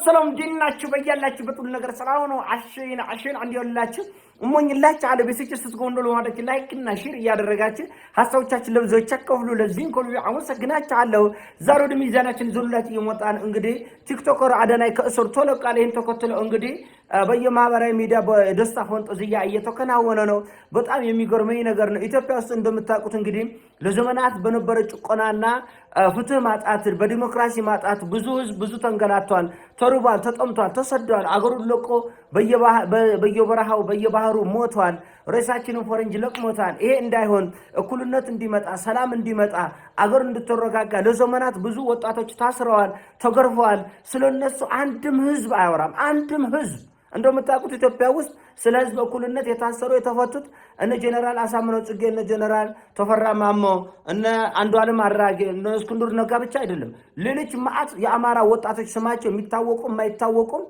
ሰላም ዲናችሁ በያላችሁ በጥሉ ነገር ሰላም ነው። አሽን እንዲወላችሁ እሞኝላችሁ አለ በስጭት ስትጎንዶሉ ማለት ላይክ እና ሼር ያደረጋችሁ ሐሳቦቻችን ለብዙዎች አከፍሉ። ለዚህም ሁሉ አመሰግናችኋለሁ። ዛሬ ወደ ሚዛናችን ዞላችሁ የመጣን እንግዲህ ቲክቶከር አዳናይ ከእስር ተለቋል። ይሄን ተከትሎ እንግዲህ በየማህበራዊ ሚዲያ በደስታ ፈንጠዝያ እየተከናወነ ነው። በጣም የሚገርመኝ ነገር ነው። ኢትዮጵያ ውስጥ እንደምታውቁት እንግዲህ ለዘመናት በነበረ ጭቆናና ፍትህ ማጣት በዲሞክራሲ ማጣት ብዙ ህዝብ ብዙ ተንገላቷል፣ ተርቧል፣ ተጠምቷል፣ ተሰዷል። አገሩን ለቆ በየበረሃው በየባህሩ ሞቷል። ሬሳችንን ፈረንጅ ለቅሞታል። ይሄ እንዳይሆን እኩልነት እንዲመጣ ሰላም እንዲመጣ አገር እንድትረጋጋ ለዘመናት ብዙ ወጣቶች ታስረዋል፣ ተገርፈዋል። ስለነሱ አንድም ህዝብ አያወራም። አንድም ህዝብ እንደምታውቁት ኢትዮጵያ ውስጥ ስለ ህዝብ እኩልነት የታሰሩ የተፈቱት እነ ጀነራል አሳምነው ጽጌ፣ እነ ጀነራል ተፈራ ማሞ፣ እነ አንዱዓለም አራጌ፣ እነ እስክንድር ነጋ ብቻ አይደለም። ሌሎች ማአት የአማራ ወጣቶች ስማቸው የሚታወቁ የማይታወቁም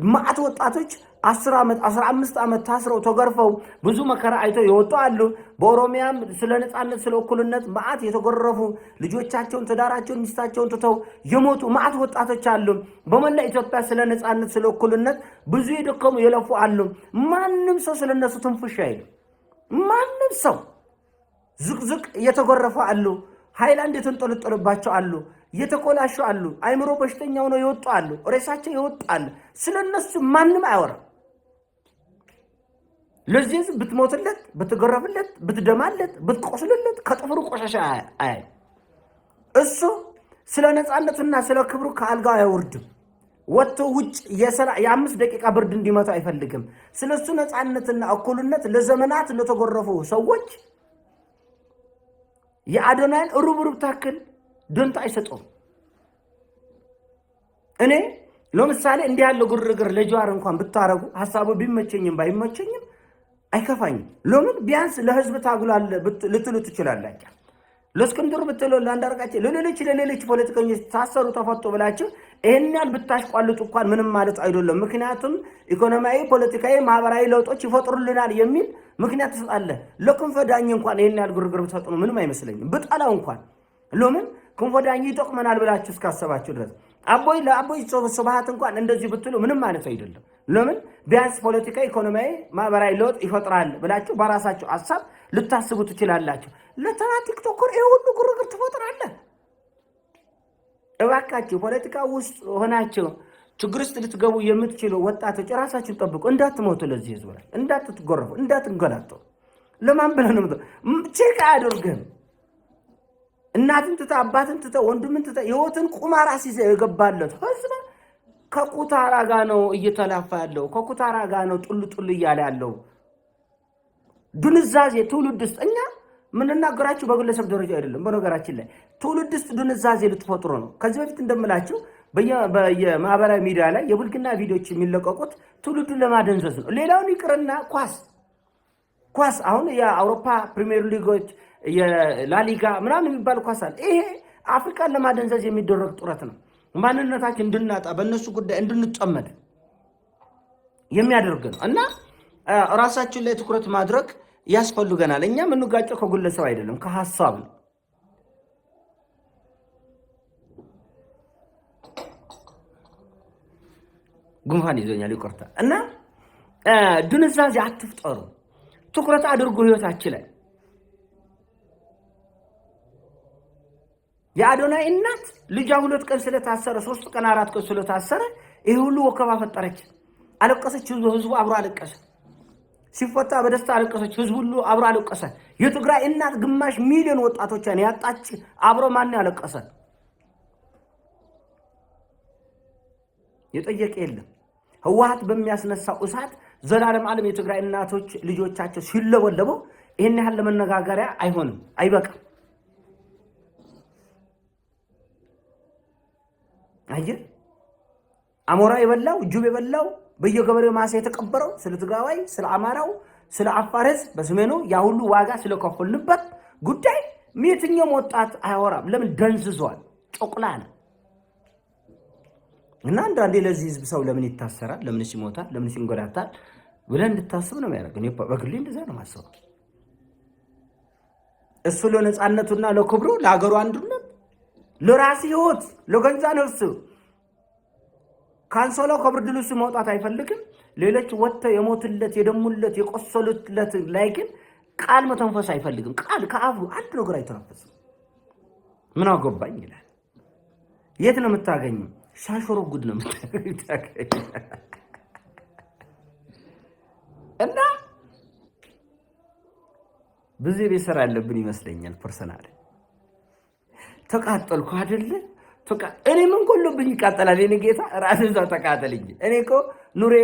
ማአት ወጣቶች 10 ዓመት 15 ዓመት ታስረው ተገርፈው ብዙ መከራ አይተው ይወጡ አሉ። በኦሮሚያም ስለ ነጻነት ስለ እኩልነት ማአት የተገረፉ ልጆቻቸውን ትዳራቸውን ሚስታቸውን ትተው የሞቱ ማአት ወጣቶች አሉ። በመላ ኢትዮጵያ ስለ ነጻነት ስለ እኩልነት ብዙ የደከሙ የለፉ አሉ። ማንም ሰው ስለነሱ ትንፍሽ አይልም። ማንም ሰው ዝቅዝቅ የተገረፉ አሉ። ሃይላንድ የተንጠለጠለባቸው አሉ። የተኮላሹ አሉ። አይምሮ በሽተኛ ሆነው ይወጡ አሉ። ሬሳቸው ይወጣል። ስለነሱ ማንም አያወራም። ለዚህ ብትሞትለት ብትገረፍለት ብትደማለት ብትቆስልለት ከጥፍሩ ቆሻሻ አይ እሱ ስለ ነጻነቱና ስለ ክብሩ ከአልጋው አይወርድም። ወጥቶ ውጭ የ5 ደቂቃ ብርድ እንዲመታው አይፈልግም። ስለሱ ነጻነትና እኩልነት ለዘመናት ለተገረፉ ሰዎች የአዶናይን ሩብሩብ ታክል ደንታ አይሰጡም። እኔ ለምሳሌ እንዲህ ያለው ግርግር ለጀዋር እንኳን ብታረጉ ሐሳቡ ቢመቸኝም ባይመቸኝም አይከፋኝም። ለምን ቢያንስ ለህዝብ ታጉላል ልትሉ ትችላላችሁ። ለእስክንድር ብትሉ ለአንዳርጋቸው ለሌሎች ፖለቲከኞች ታሰሩ ተፈቱ ብላችሁ ይሄንን ብታሽቋልጡ እንኳን ምንም ማለት አይደለም። ምክንያቱም ኢኮኖሚያዊ ፖለቲካዊ ማህበራዊ ለውጦች ይፈጥሩልናል የሚል ምክንያት ተሰጣለ። ለክንፈ ዳኝ እንኳን ይሄን ያህል ግርግር ብትሰጡ ምንም አይመስለኝም። ብጣላው እንኳን ለምን ክንፈ ዳኝ ይጠቅመናል ብላችሁ እስካሰባችሁ ድረስ ለአቦይ ስብሃት እንኳን እንደዚህ ብትሉ ምንም ማለት አይደለም። ለምን ቢያንስ ፖለቲካ ኢኮኖሚያዊ ማህበራዊ ለውጥ ይፈጥራል ብላችሁ በራሳችሁ ሐሳብ ልታስቡ ትችላላችሁ። ለተራ ቲክቶከር ይሄ ሁሉ ግርግር ትፈጥራለህ? እባካችሁ ፖለቲካ ውስጥ ሆናችሁ ችግር ውስጥ ልትገቡ የምትችሉ ወጣቶች ራሳችሁን ጠብቁ። እንዳትሞቱ፣ ለዚህ ህዝብ ላይ እንዳትገረፉ፣ እንዳትንገላቱ። ለማን ብለህ ነው ቼክ አያደርግህም። እናትን ትተ አባትን ትተ ወንድምን ትተ ህይወትን ቁማር አስይዘህ የገባለት ህዝብ ከቁታራ ጋር ነው እየተላፋ ያለው። ከቁታራ ጋር ነው ጡል እያለ ያለው። ድንዛዜ ትውልድ ውስጥ እኛ ምንናገራችሁ በግለሰብ ደረጃ አይደለም። በነገራችን ላይ ትውልድ ውስጥ ድንዛዜ ልትፈጥሩ ነው። ከዚህ በፊት እንደምላችሁ በየማህበራዊ ሚዲያ ላይ የብልግና ቪዲዮዎች የሚለቀቁት ትውልዱን ለማደንዘዝ ነው። ሌላውን ይቅርና ኳስ አሁን የአውሮፓ ፕሪሚየር ሊጎች የላሊጋ ምናምን የሚባል ኳስ አለ። ይሄ አፍሪካን ለማደንዘዝ የሚደረግ ጥረት ነው። ማንነታችን እንድናጣ በእነሱ ጉዳይ እንድንጠመድ የሚያደርግ ነው እና ራሳችን ላይ ትኩረት ማድረግ ያስፈልገናል። እኛ የምንጋጨው ከግለሰብ አይደለም፣ ከሐሳብ ነው። ጉንፋን ይዞኛል ይቆርታ እና ድንዛዜ አትፍጠሩ። ትኩረት አድርጉ ህይወታችን ላይ። የአዶናይ እናት ልጇ 2 ቀን ስለታሰረ 3 ቀን 4 ቀን ስለታሰረ ይሄ ሁሉ ወከባ ፈጠረች። አለቀሰች። ህዝቡ አብሮ አለቀሰ። ሲፈታ በደስታ አለቀሰች። ህዝቡ ሁሉ አብሮ አለቀሰ። የትግራይ እናት ግማሽ ሚሊዮን ወጣቶችን ያጣች አብሮ ማን ያለቀሰ? የጠየቀ የለም። ህወሓት በሚያስነሳው እሳት ዘላለም ዓለም የትግራይ እናቶች ልጆቻቸው ሲለበለቡ ይሄን ያህል ለመነጋገሪያ አይሆንም፣ አይበቃም። አየ አሞራ የበላው ጁብ የበላው በየገበሬው ማሳ የተቀበረው ስለ ትግራዋይ ስለ አማራው ስለ አፋር ህዝብ በሰሜኑ ያ ሁሉ ዋጋ ስለከፈልንበት ጉዳይ የትኛውም ወጣት አያወራም። ለምን? ደንዝዟል፣ ጮቅላ ነው። እና አንዳንዴ ለዚህ ህዝብ ሰው ለምን ይታሰራል፣ ለምን ይሞታል፣ ለምን ይንገላታል ብለን እንድታስብ ነው የሚያደርገው። እኔ በግሌ እንደዛ ነው የማስበው። እሱ ለነጻነቱና ለክብሩ ለሀገሩ አንድነት ለራስ ህይወት ለገንዛ ነፍሱ ካንሶላው ከብርድ ልብሱ መውጣት አይፈልግም። ሌሎች ወጥተው የሞትለት የደሙለት የቆሰሉለት ላይ ግን ቃል መተንፈስ አይፈልግም። ቃል ከአፉ አንድ ነገር አይተነፈስም። ምን አገባኝ ይላል። የት ነው የምታገኘው? ሻሾሮ ጉድ ነው የምታገኘው። እና ብዙ ቤት ስራ ያለብን ይመስለኛል። ፐርሰናል ተቃጠልኩ አይደለ? እኔ ምን ጎሎብኝ ይቃጠላል? የኔ ጌታ ራስህ እዛው ተቃጠልኝ። እኔ እኮ ኑሬ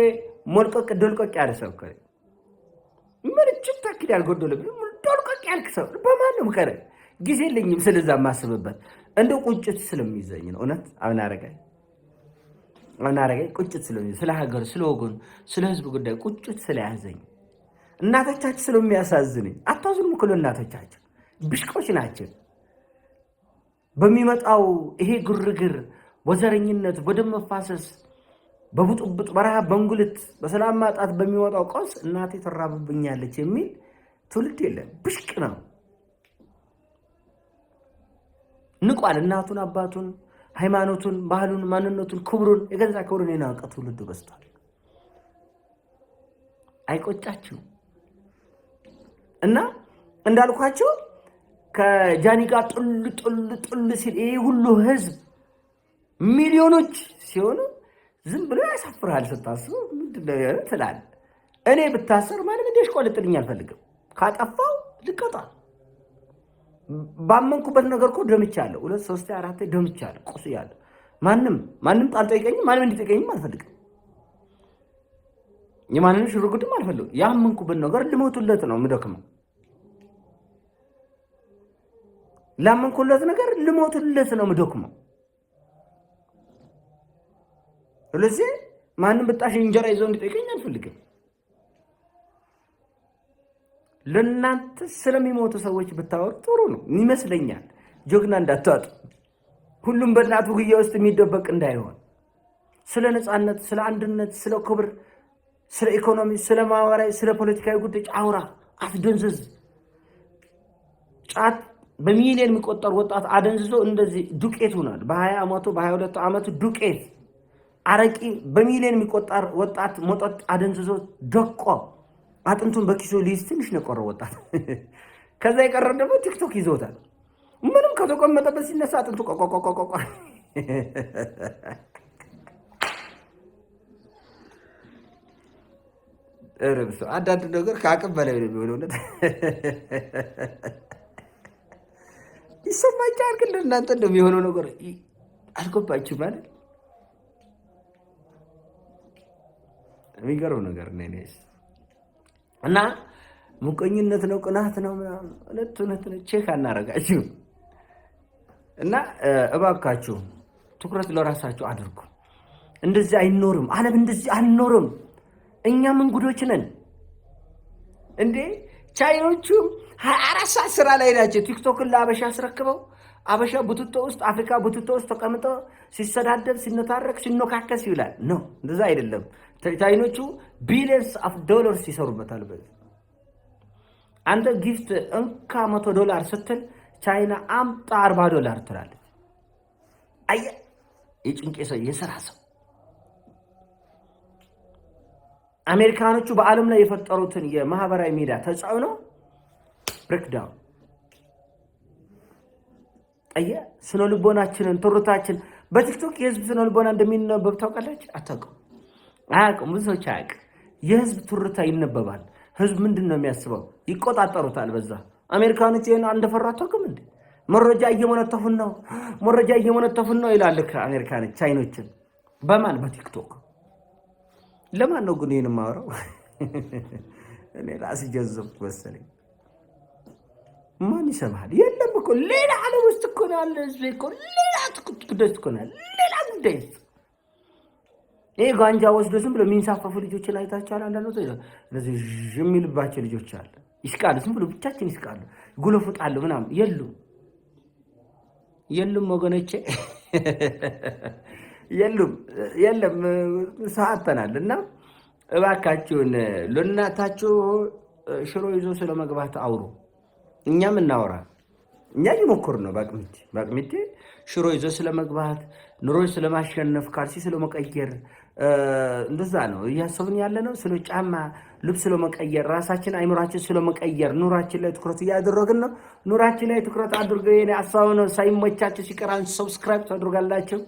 ሞልቆቅ ደልቆቅ ያለ ሰው እኮ ምን ታክል ያልጎደለብኝ ደልቆቅ ያልክ ሰው በማን ነው የምቀረ? ጊዜ የለኝም ስለዛ ማስብበት እንደው ቁጭት ስለሚይዘኝ ነው። እውነት አሁን አረጋይ ቁጭት ስለሚይዘኝ ስለ ሀገር፣ ስለ ወገን፣ ስለ ህዝብ ጉዳይ ቁጭት ስለያዘኝ እናቶቻችን ስለሚያሳዝነኝ። አታዝኑም እኮ እናቶቻችን ብሽቆች ናቸው። በሚመጣው ይሄ ግርግር፣ በዘረኝነት፣ በደም መፋሰስ፣ በቡጥቡጥ፣ በረሃብ፣ በእንጉልት፣ በሰላም ማጣት በሚወጣው ቀውስ እናቴ ትራብብኛለች የሚል ትውልድ የለም። ብሽቅ ነው። ንቋል። እናቱን፣ አባቱን፣ ሃይማኖቱን፣ ባህሉን፣ ማንነቱን፣ ክብሩን፣ የገዛ ክብሩን የናቀ ትውልድ በዝቷል። አይቆጫችሁ እና እንዳልኳቸው ከጃኒ ጋር ጥል ሲል ይሄ ሁሉ ህዝብ ሚሊዮኖች ሲሆኑ ዝም ብሎ ያሳፍራል። ስታስበው ምንድነው ትላለህ? እኔ ብታሰር ማንም እንዲያሽቆልጥልኝ አልፈልግም። ካጠፋው ልቀጣ። ባመንኩበት ነገር እኮ ደምቻለሁ። 2 3 4 ደምቻለሁ። ቆስያለሁ። ማንም ጣልጦ ይቀኝም፣ ማንም እንዲጠይቀኝም አልፈልግም። የማንንም ሽርጉድም አልፈልግም። ያመንኩበት ነገር ልሞቱለት ነው የምደክመው። ላመንኩለት ነገር ልሞቱለት ነው የምደክመው። ስለዚህ ማንም ብጣሽ እንጀራ ይዘው እንዲጠይቀኝ አልፈልግም። ለእናንተ ስለሚሞቱ ሰዎች ብታወሩ ጥሩ ነው ይመስለኛል። ጆግና እንዳታጡ። ሁሉም በእናቱ ጉያ ውስጥ የሚደበቅ እንዳይሆን። ስለ ነፃነት፣ ስለ አንድነት፣ ስለ ክብር፣ ስለ ኢኮኖሚ፣ ስለ ማህበራዊ፣ ስለ ፖለቲካዊ ጉዳይ አውራ። አትደንዝዝ። ጫት በሚሊዮን የሚቆጠር ወጣት አደንዝዞ እንደዚህ ዱቄት ሆኗል። በ20 ዓመቱ በ22 ዓመቱ ዱቄት አረቂ በሚሊዮን የሚቆጠር ወጣት መጠጥ አደንዝዞ ደቆ አጥንቱን በኪሶ ሊይዝ ትንሽ ነው የቀረው ወጣት። ከዛ የቀረ ደግሞ ቲክቶክ ይዞታል። ምንም ከተቆመጠበት ሲነሳ አጥንቱ ቆቆቆቆቆ። እርብሶ አንዳንድ ነገር ከአቅም በላይ ነው የሚሆነው። ይሰማኛል ግን ለእናንተ እንደሚሆነው ነገር አልገባችሁም ማለት የሚገርም ነገር ነው። እና ሙቀኝነት ነው ቅናት ነው ምናምን እውነት ቼክ አናረጋችሁ። እና እባካችሁ ትኩረት ለራሳችሁ አድርጉ። እንደዚህ አይኖርም ዓለም፣ እንደዚህ አንኖርም። እኛ ምን ጉዶች ነን እንዴ? ቻይኖቹ 24 ሰዓት ስራ ላይ ናቸው። ቲክቶክን ለአበሻ አስረክበው አበሻ ቡትቶ ውስጥ አፍሪካ ቡትቶ ውስጥ ተቀምጦ ሲሰዳደብ ሲነታረክ ሲኖካከስ ይውላል። ነው እንደዛ አይደለም። ቻይኖቹ ቢሊየንስ ኦፍ ዶላርስ ይሰሩበታል። በዚህ አንተ ጊፍት እንካ $100 ስትል ቻይና አምጣ $40 ትላለች። አየህ የጭንቄ ሰው የሥራ ሰው። አሜሪካኖቹ በዓለም ላይ የፈጠሩትን የማህበራዊ ሚዲያ ተጽዕኖ ብሬክዳውን አየህ። ስነ ልቦናችንን ትርታችን በቲክቶክ የህዝብ ስነ ልቦና እንደሚነበብ ታውቃላችሁ? አታውቁም? አያውቁም። ብዙ ሰዎች አያውቁም። የህዝብ ትርታ ይነበባል። ህዝብ ምንድን ነው የሚያስበው? ይቆጣጠሩታል። በዛ አሜሪካኖች ይሄን እንደፈራ አታውቅም እንዴ? መረጃ እየመነተፉን ነው ይላል ከአሜሪካኖች ቻይኖችን። በማን? በቲክቶክ። ለማን ነው ግን ይሄን የማወራው? እኔ ራሴ ጀዘብኩ መሰለኝ። ማን ይሰማል? የለም እኮ ሌላ ዓለም ውስጥ እኮ ነው ያለ ህዝብ እኮ ሌላ ጉዳይ እኮ ነው ያለ ሌላ ጉዳይ። ይሄ ጋንጃ ወስዶ ዝም ብሎ የሚንሳፈፉ ልጆችን አይታችኋል? አንዳንዶች ስለዚህ የሚልባቸው ልጆች አለ። ይስቃሉ፣ ዝም ብሎ ብቻችን ይስቃሉ፣ ጉለፉጣሉ ምናምን። የሉም ወገኖቼ፣ የለም ሰዓተናል። እና እባካችሁን ለእናታችሁ ሽሮ ይዞ ስለመግባት አውሩ። እኛም እናወራ። እኛ እየሞከርን ነው በአቅሚቴ ሽሮ ይዞ ስለመግባት ኑሮ ስለማሸነፍ ካልሲ ስለመቀየር እንደዛ ነው እያሰብን ያለ ነው። ስለ ጫማ ልብስ ስለመቀየር ራሳችን አይምራችን ስለመቀየር ኑራችን ላይ ትኩረት እያደረግን ነው። ኑራችን ላይ ትኩረት አድርገው የኔ አሳብ ነው። ሳይመቻችሁ ሲቀራን ሰብስክራይብ ታደርጋላችሁ።